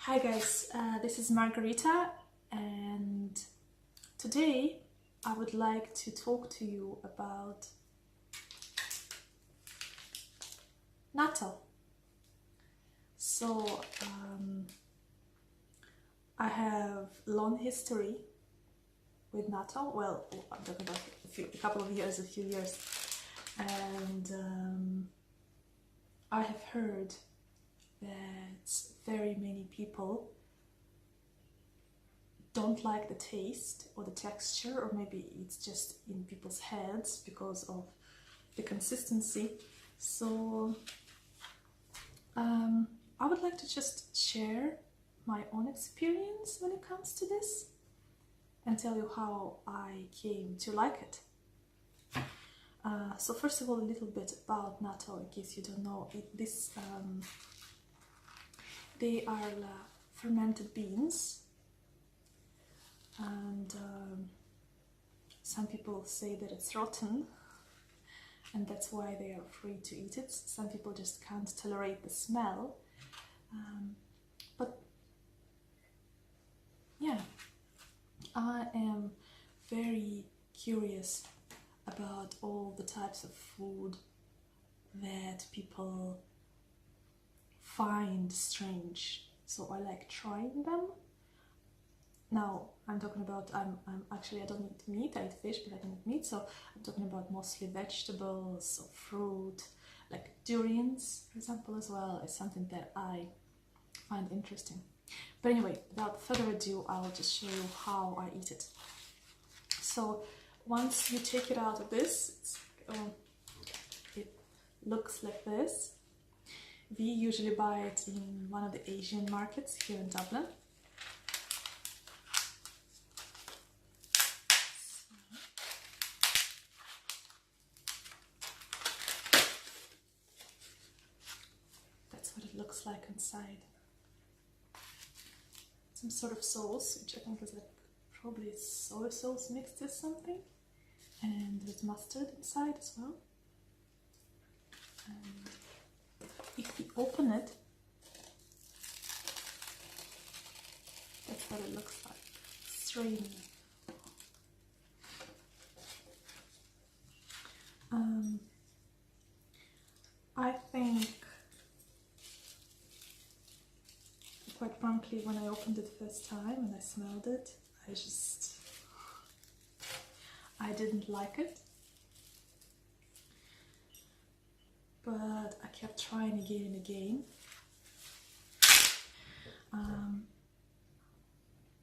Hi guys, this is Margarita, and today I would like to talk to you about natto. So I have long history with natto. Well, I'm talking about a few years, and I have heard that very many people don't like the taste or the texture, or maybe it's just in people's heads because of the consistency. So I would like to just share my own experience when it comes to this and tell you how I came to like it. So first of all, a little bit about natto, in case you don't know. They are fermented beans, and some people say that it's rotten, and that's why they are afraid to eat it. Some people just can't tolerate the smell. But yeah, I am very curious about all the types of food that people find strange, so I like trying them. Now I'm talking about, I don't eat meat. I eat fish, but I don't eat meat, so I'm talking about mostly vegetables or fruit, like durians, for example, as well, is something that I find interesting. But anyway, without further ado, I'll just show you how I eat it. So once you take it out of this, it looks like this. We usually buy it in one of the Asian markets here in Dublin. That's what it looks like inside. Some sort of sauce, which I think is like probably soy sauce mixed with something, and there's mustard inside as well. And if you open it, that's what it looks like. Extremely. I think, quite frankly, when I opened it the first time and I smelled it, I didn't like it. But I kept trying again and again.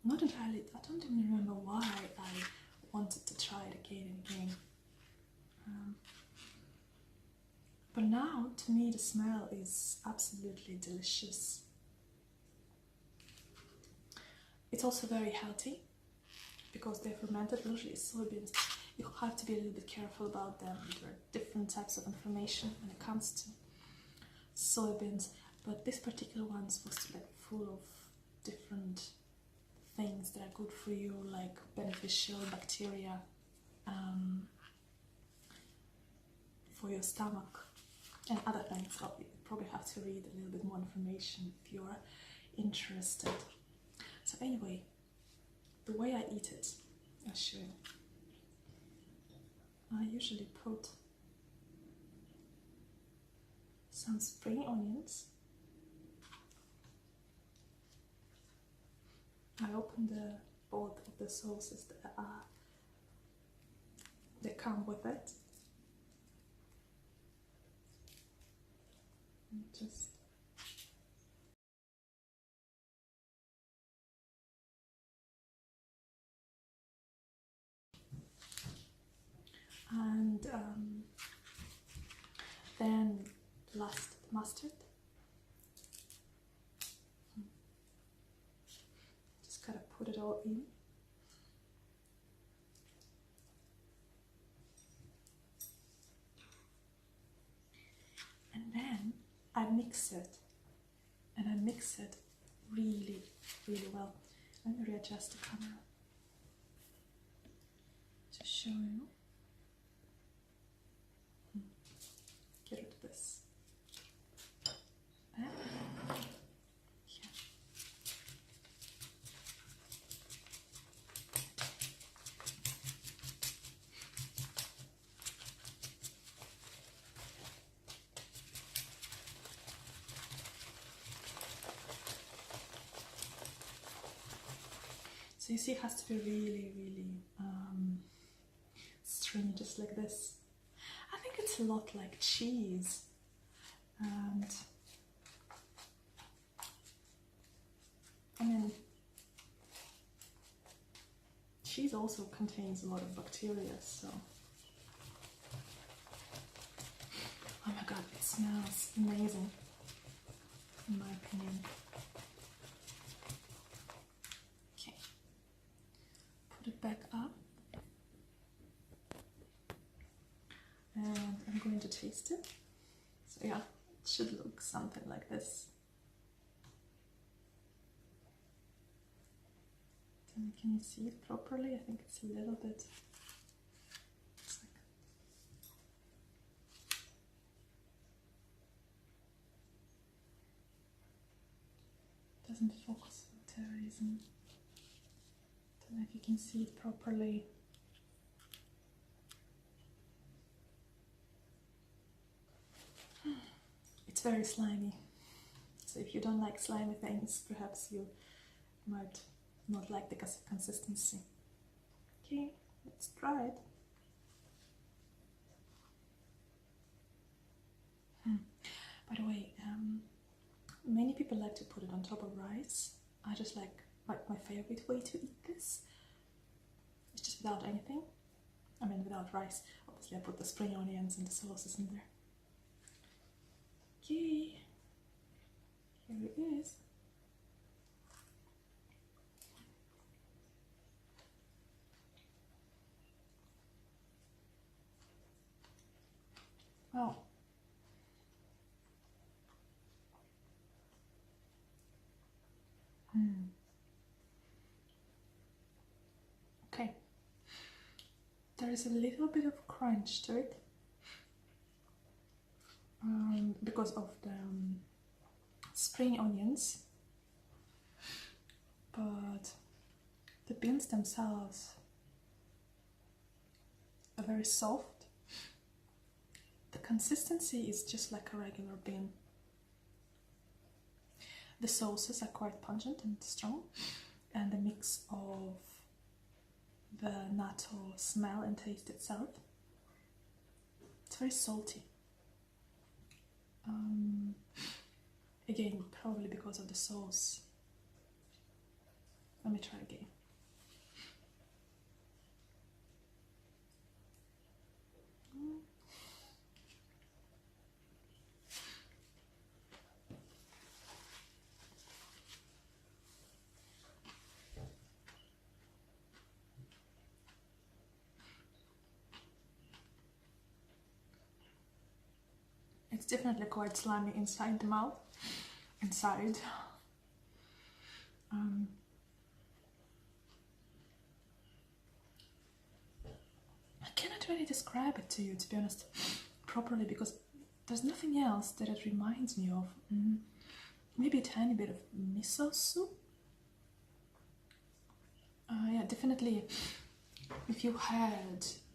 Not entirely, I don't even remember why I wanted to try it again and again. But now, to me, the smell is absolutely delicious. It's also very healthy because they're fermented. Usually soybeans, you have to be a little bit careful about them. There are different types of information when it comes to soybeans, but this particular one is supposed to be like full of different things that are good for you, like beneficial bacteria for your stomach and other things. So you probably have to read a little bit more information if you're interested. So anyway, the way I eat it, I'll show you. I usually put some spring onions. I open both of the sauces that come with it. And just then last, mustard. Just gotta put it all in. And then I mix it, and I mix it really, really well. Let me readjust the camera to show you. Get rid of this. And yeah. So you see, it has to be really, really stringy, just like this. I think it's a lot like cheese, and I mean, cheese also contains a lot of bacteria, so oh my god, it smells amazing, in my opinion. Okay, put it back up, and I'm going to taste it. So yeah, it should look something like this. Can you see it properly? I think it's a little bit. It's like, doesn't focus for whatever reason. Don't know if you can see it properly. It's very slimy. So if you don't like slimy things, perhaps you might not like the consistency. Okay, let's try it. By the way, many people like to put it on top of rice. I just like my favorite way to eat this. It's just without anything. I mean, without rice. Obviously, I put the spring onions and the sauces in there. Okay, here it is. Wow. Okay. There is a little bit of crunch to it because of the spring onions, but the beans themselves are very soft. The consistency is just like a regular bean. The sauces are quite pungent and strong, and the mix of the natto smell and taste itself, it's very salty. Again, probably because of the sauce. Let me try again. It's definitely quite slimy inside the mouth, inside. I cannot really describe it to you, to be honest, properly, because there's nothing else that it reminds me of. Maybe a tiny bit of miso soup. Yeah, definitely. If you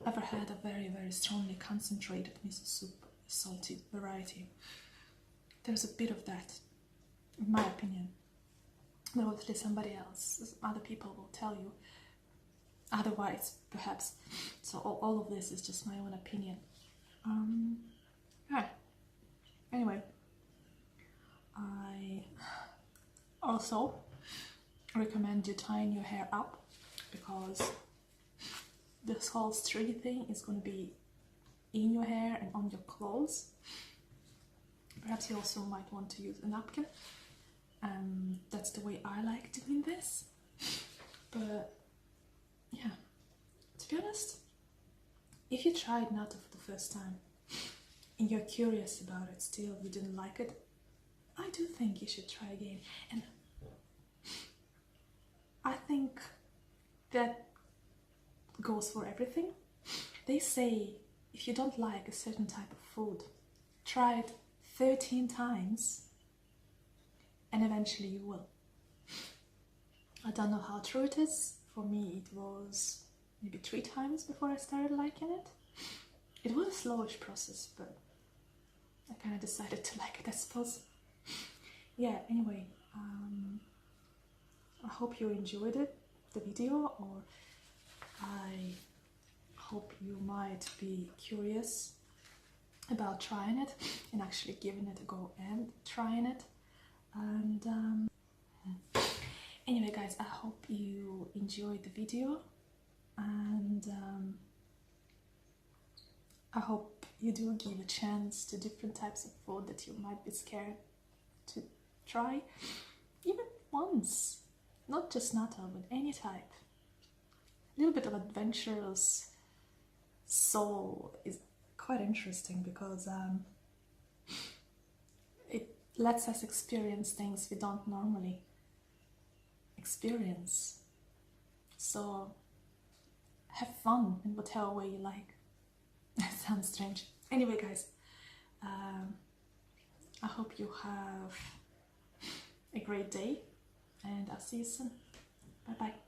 ever had a very, very strongly concentrated miso soup, salty variety, there's a bit of that, in my opinion. But obviously somebody else, other people will tell you otherwise, perhaps. So all of this is just my own opinion. Yeah. Anyway, I also recommend you tying your hair up, because this whole stringy thing is going to be in your hair and on your clothes. Perhaps you also might want to use a napkin. That's the way I like doing this. But yeah, to be honest, if you tried natto for the first time and you're curious about it still, you didn't like it, I do think you should try again. And I think that goes for everything. They say if you don't like a certain type of food, try it 13 times and eventually you will. I don't know how true it is. For me, it was maybe 3 times before I started liking it. It was a slowish process, but I kind of decided to like it, I suppose. Yeah, anyway, I hope you enjoyed it. the video, or I hope you might be curious about trying it and actually giving it a go and trying it. And anyway guys, I hope you enjoyed the video, and I hope you do give a chance to different types of food that you might be scared to try, even once. Not just natto, but any type. A little bit of adventurous soul is quite interesting, because it lets us experience things we don't normally experience. So have fun in whatever way you like. That sounds strange. Anyway guys, I hope you have a great day, and I'll see you soon. Bye bye.